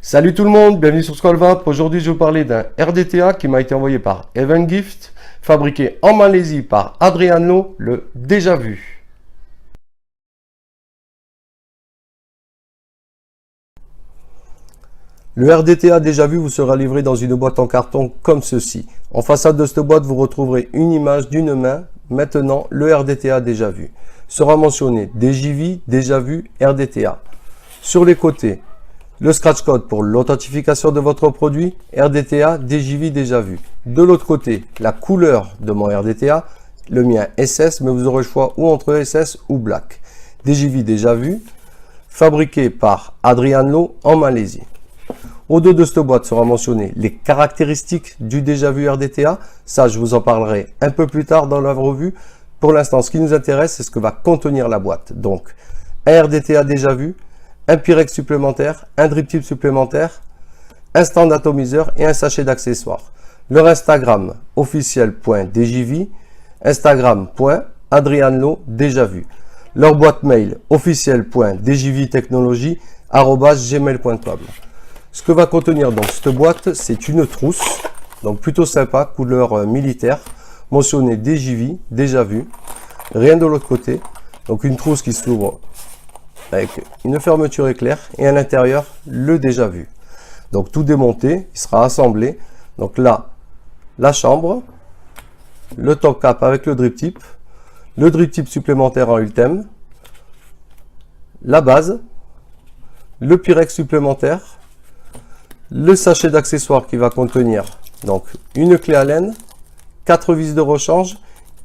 Salut tout le monde, bienvenue sur Skolvap. Aujourd'hui, je vais vous parler d'un RDTA qui m'a été envoyé par Evengift, fabriqué en Malaisie par Adrian Loh, le déjà vu. Le RDTA déjà vu vous sera livré dans une boîte en carton comme ceci. En façade de cette boîte, vous retrouverez une image d'une main. Maintenant, le RDTA déjà vu sera mentionné DJV, déjà vu, RDTA. Sur les côtés, le scratch code pour l'authentification de votre produit, RDTA, DJV déjà vu. De l'autre côté, la couleur de mon RDTA, le mien SS, mais vous aurez le choix ou entre SS ou Black. DJV déjà vu, fabriqué par Adrian Loh en Malaisie. Au dos de cette boîte sera mentionné les caractéristiques du déjà vu RDTA. Ça, je vous en parlerai un peu plus tard dans la revue. Pour l'instant, ce qui nous intéresse, c'est ce que va contenir la boîte. Donc, un RDTA déjà vu, un Pyrex supplémentaire, un drip tip supplémentaire, un stand atomiseur et un sachet d'accessoires. Leur Instagram officiel.djv, Instagram.adrianloh déjà vu. Leur boîte mail officiel.djvtechnologie@gmail.com. Ce que va contenir donc cette boîte, c'est une trousse, donc plutôt sympa, couleur militaire, mentionnée DJV, déjà vu. Rien de l'autre côté, donc une trousse qui s'ouvre avec une fermeture éclair et à l'intérieur le déjà vu. Donc tout démonté, il sera assemblé. Donc là, la chambre, le top cap avec le drip tip supplémentaire en ultime, la base, le Pyrex supplémentaire, le sachet d'accessoires qui va contenir donc une clé Allen, 4 vis de rechange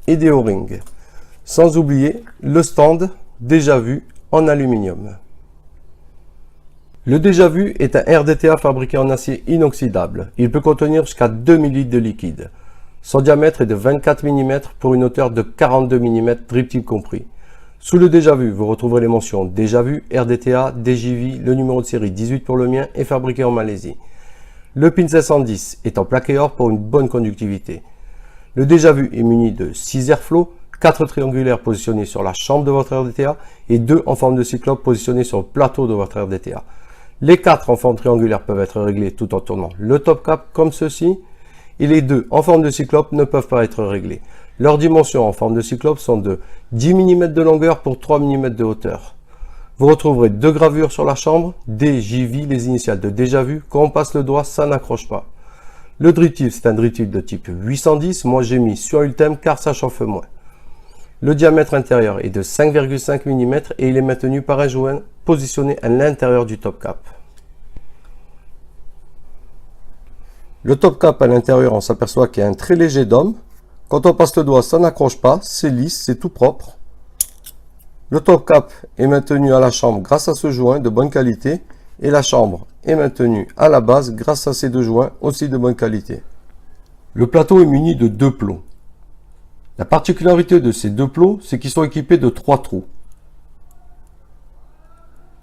et des O-rings. Sans oublier le stand déjà vu en aluminium. Le déjà vu est un RDTA fabriqué en acier inoxydable. Il peut contenir jusqu'à 2 ml de liquide. Son diamètre est de 24 mm pour une hauteur de 42 mm, drip tip compris. Sous le déjà vu, vous retrouverez les mentions déjà vu, RDTA, DJV, le numéro de série 18 pour le mien et fabriqué en Malaisie. Le pin 710 est en plaqué or pour une bonne conductivité. Le déjà vu est muni de 6 airflow, 4 triangulaires positionnés sur la chambre de votre RDTA et 2 en forme de cyclope positionnés sur le plateau de votre RDTA. Les 4 en forme triangulaire peuvent être réglés tout en tournant le top cap comme ceci et les 2 en forme de cyclope ne peuvent pas être réglés. Leurs dimensions en forme de cyclope sont de 10 mm de longueur pour 3 mm de hauteur. Vous retrouverez 2 gravures sur la chambre, DJV, les initiales de déjà vu. Quand on passe le doigt, ça n'accroche pas. Le drip tip, c'est un drip tip de type 810. Moi, j'ai mis sur ultime car ça chauffe moins. Le diamètre intérieur est de 5,5 mm et il est maintenu par un joint positionné à l'intérieur du top cap. Le top cap à l'intérieur, on s'aperçoit qu'il y a un très léger dôme. Quand on passe le doigt, ça n'accroche pas, c'est lisse, c'est tout propre. Le top cap est maintenu à la chambre grâce à ce joint de bonne qualité et la chambre est maintenue à la base grâce à ces 2 joints aussi de bonne qualité. Le plateau est muni de 2 plots. La particularité de ces 2 plots, c'est qu'ils sont équipés de 3 trous.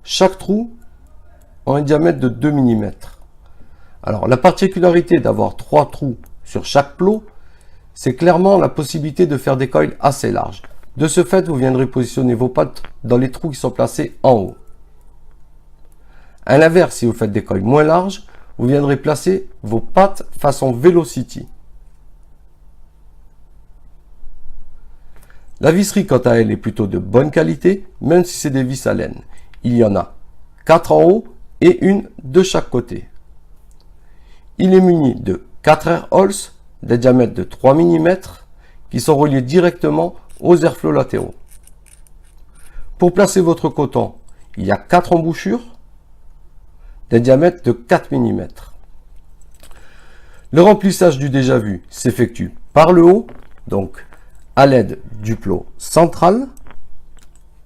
Chaque trou a un diamètre de 2 mm. Alors la particularité d'avoir 3 trous sur chaque plot, c'est clairement la possibilité de faire des coils assez larges. De ce fait, vous viendrez positionner vos pattes dans les trous qui sont placés en haut. À l'inverse, si vous faites des coils moins larges, vous viendrez placer vos pattes façon Velocity. La visserie, quant à elle, est plutôt de bonne qualité, même si c'est des vis à laine. Il y en a 4 en haut et une de chaque côté. Il est muni de 4 air holes, des diamètres de 3 mm, qui sont reliés directement aux airflows latéraux. Pour placer votre coton, il y a 4 embouchures, des diamètres de 4 mm. Le remplissage du déjà vu s'effectue par le haut, donc à l'aide du plot central.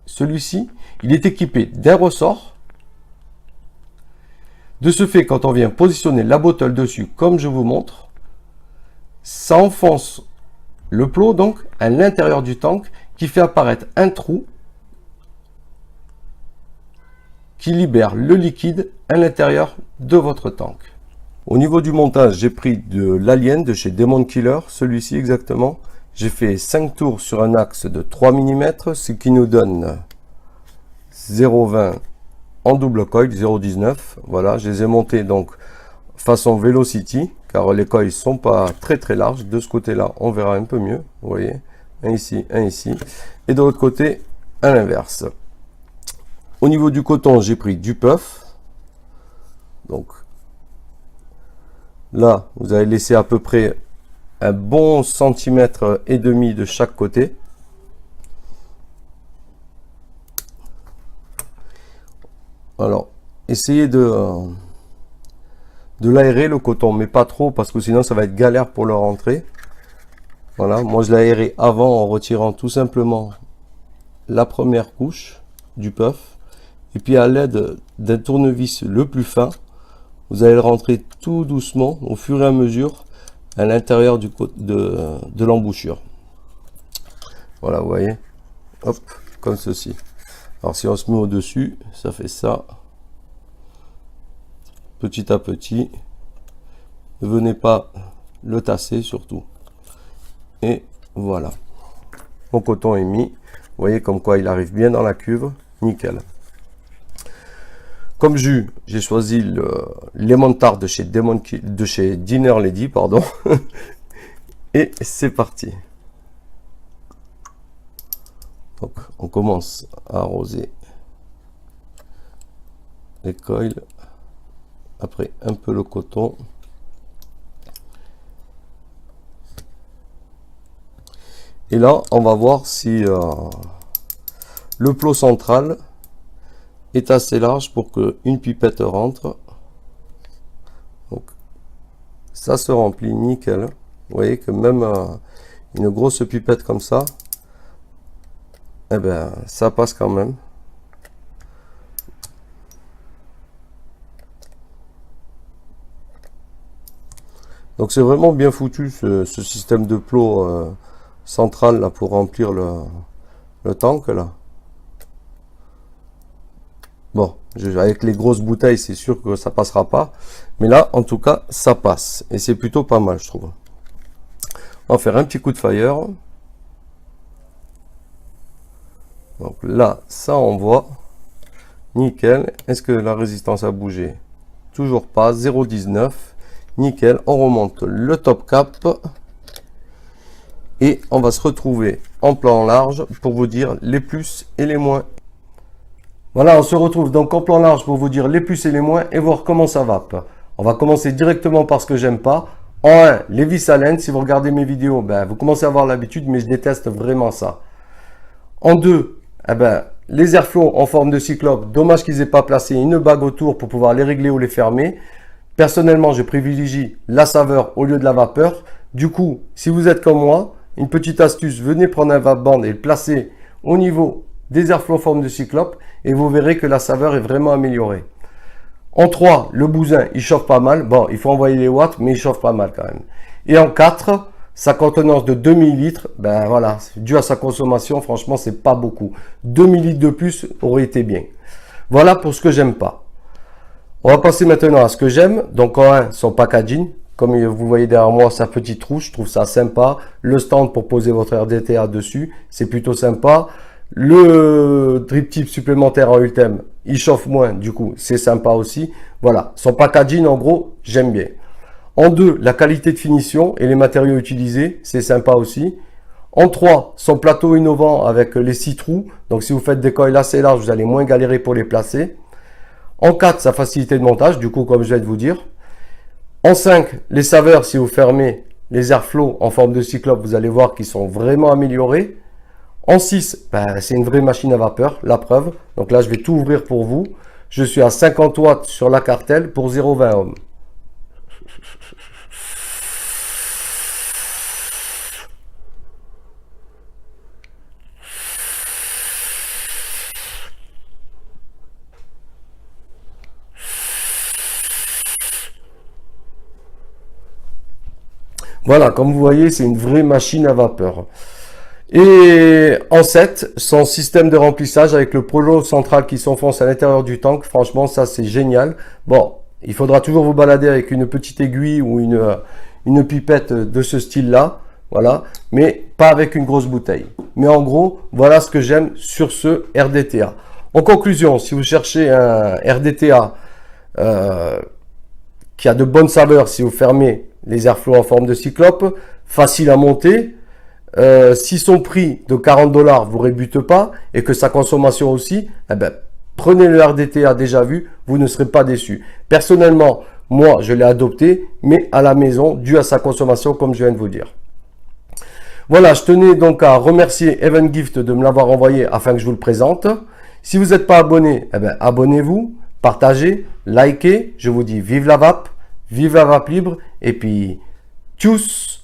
Celui-ci, il est équipé d'un ressort. De ce fait, quand on vient positionner la bottle dessus, comme je vous montre, ça enfonce le plot donc à l'intérieur du tank qui fait apparaître un trou qui libère le liquide à l'intérieur de votre tank. Au niveau du montage, j'ai pris de l'Alien de chez Demon Killer, celui-ci exactement. J'ai fait 5 tours sur un axe de 3 mm, ce qui nous donne 0,20 en double coil 0,19. Voilà, je les ai montés donc façon Velocity, car les coils sont pas très larges. De ce côté-là, on verra un peu mieux. Vous voyez, un ici, et de l'autre côté, à l'inverse. Au niveau du coton, j'ai pris du puff. Donc là, vous allez laisser à peu près un bon centimètre et demi de chaque côté. Alors, essayez de l'aérer le coton, mais pas trop, parce que sinon ça va être galère pour le rentrer. Voilà, moi je l'ai aéré avant en retirant tout simplement la première couche du puff, et puis à l'aide d'un tournevis le plus fin, vous allez le rentrer tout doucement au fur et à mesure à l'intérieur de l'embouchure. Voilà, vous voyez, hop, comme ceci. Alors si on se met au dessus, ça fait ça, petit à petit. Ne venez pas le tasser surtout. Et voilà, mon coton est mis. Vous voyez comme quoi il arrive bien dans la cuve, nickel. Comme jus, j'ai choisi le Lemon Tart de chez Dinner Lady, pardon. Et c'est parti. Donc on commence à arroser les coils, après un peu le coton. Et là, on va voir si le plot central est assez large pour qu'une pipette rentre. Donc, ça se remplit nickel. Vous voyez que même une grosse pipette comme ça, eh ben, ça passe quand même. Donc c'est vraiment bien foutu ce système de plot central là pour remplir le tank là. Bon, avec les grosses bouteilles, c'est sûr que ça passera pas. Mais là, en tout cas, ça passe. Et c'est plutôt pas mal, je trouve. On va faire un petit coup de fire. Donc là, ça envoie. Nickel. Est-ce que la résistance a bougé? Toujours pas. 0,19. Nickel. On remonte le top cap. Et on va se retrouver en plan large pour vous dire les plus et les moins. Voilà, on se retrouve donc en plan large pour vous dire les plus et les moins et voir comment ça va. On va commencer directement par ce que j'aime pas. En 1, les vis à laine. Si vous regardez mes vidéos, ben, vous commencez à avoir l'habitude, mais je déteste vraiment ça. En 2, eh ben, les airflows en forme de cyclope. Dommage qu'ils aient pas placé une bague autour pour pouvoir les régler ou les fermer. Personnellement, je privilégie la saveur au lieu de la vapeur. Du coup, si vous êtes comme moi, une petite astuce, venez prendre un vape-band et le placer au niveau des airflows en forme de cyclope et vous verrez que la saveur est vraiment améliorée. En 3, le bousin, il chauffe pas mal. Bon, il faut envoyer les watts, mais il chauffe pas mal quand même. Et en 4, sa contenance de 2 ml, ben voilà, dû à sa consommation, franchement, c'est pas beaucoup. 2 ml de plus aurait été bien. Voilà pour ce que j'aime pas. On va passer maintenant à ce que j'aime. Donc en 1, son packaging. Comme vous voyez derrière moi, sa petite trousse, je trouve ça sympa. Le stand pour poser votre RDTA dessus, c'est plutôt sympa. Le drip tip supplémentaire en Ultem, il chauffe moins, du coup, c'est sympa aussi. Voilà, son packaging, en gros, j'aime bien. En 2, la qualité de finition et les matériaux utilisés, c'est sympa aussi. En 3, son plateau innovant avec les 6 trous. Donc, si vous faites des coils assez larges, vous allez moins galérer pour les placer. En 4, sa facilité de montage, du coup, comme je viens de vous dire. En 5, les saveurs, si vous fermez les airflows en forme de cyclope, vous allez voir qu'ils sont vraiment améliorés. En 6, ben, c'est une vraie machine à vapeur, la preuve. Donc là, je vais tout ouvrir pour vous. Je suis à 50 watts sur la cartelle pour 0,20 ohms. Voilà, comme vous voyez, c'est une vraie machine à vapeur. Et en 7, son système de remplissage avec le polo central qui s'enfonce à l'intérieur du tank, franchement, ça c'est génial. Bon, il faudra toujours vous balader avec une petite aiguille ou une pipette de ce style-là, voilà, mais pas avec une grosse bouteille. Mais en gros, voilà ce que j'aime sur ce RDTA. En conclusion, si vous cherchez un RDTA qui a de bonnes saveurs, si vous fermez les airflows en forme de cyclope, facile à monter, si son prix de 40 $ vous rébute pas et que sa consommation aussi, eh ben, prenez le RDTA déjà vu, vous ne serez pas déçu. Personnellement, moi je l'ai adopté, mais à la maison, dû à sa consommation comme je viens de vous dire. Voilà, je tenais donc à remercier Even Gift de me l'avoir envoyé afin que je vous le présente. Si vous n'êtes pas abonné, eh ben, abonnez-vous, partagez, likez. Je vous dis vive la vape libre et puis tchuss.